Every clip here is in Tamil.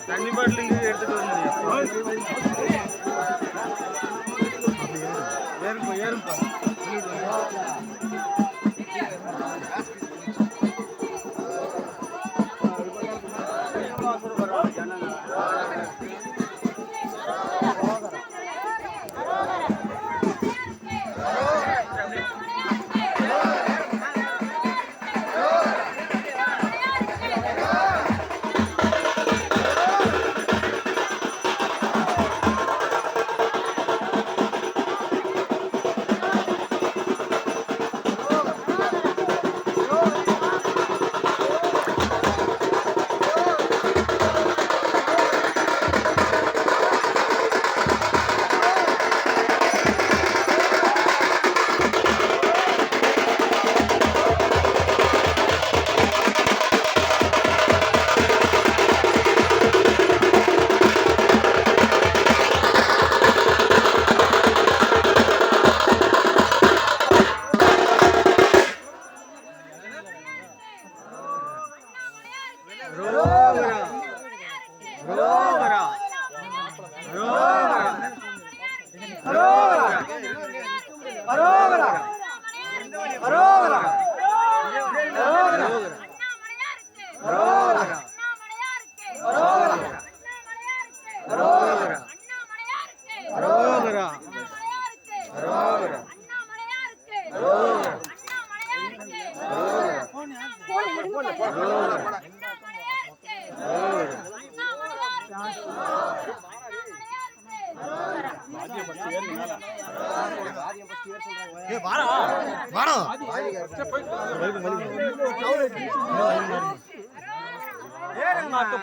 தண்ணி பாட்டில் இங்கே எடுத்துட்டு வர முடியும். ஏறுப்பா ஏறுப்பா.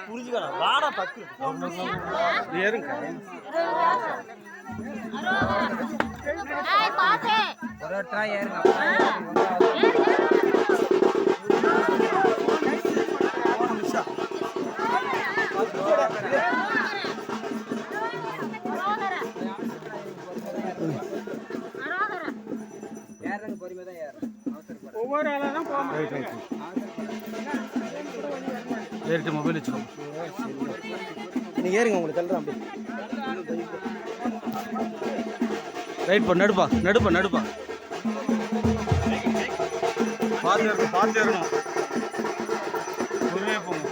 புரிஞ்சுக்கலாம் வாடா பத்து ஏறுங்க ஒவ்வொரு ஆளாதான் ஏறிட்டு மொபைல் வச்சுக்கோங்க. நீங்க ஏறுங்க, உங்களுக்கு தள்ளுறேன் அப்படி. ரைட் பா, நடுப்பா நடுப்பா நடுப்பா. பார்த்து ஏறணும். பொறுமையாக போங்க.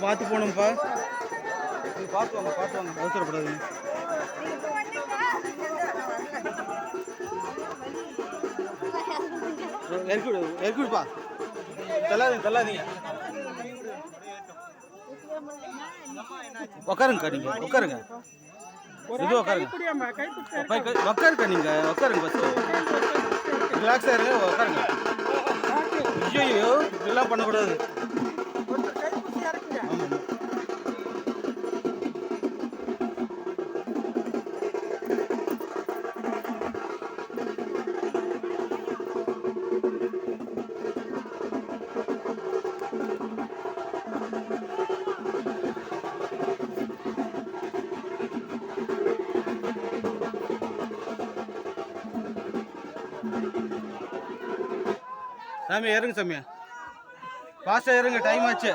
பார்த்து போகணும்ப்பா. பார்த்து வாங்க அவசரப்படாது. எற்குடுப்பா, தள்ளாதீங்க. உக்காருங்கக்கா, நீங்க உட்காருங்க. இது உட்காருங்க நீங்க உட்காருங்க. ஃபஸ்ட்டு ரிலாக்ஸாக இருங்க, உட்காருங்க. ஐயோ இதெல்லாம் பண்ணக்கூடாது. சாமி இறங்க சாமி. ஃபாஸ்ட்டாக இறங்க, டைம் ஆச்சு.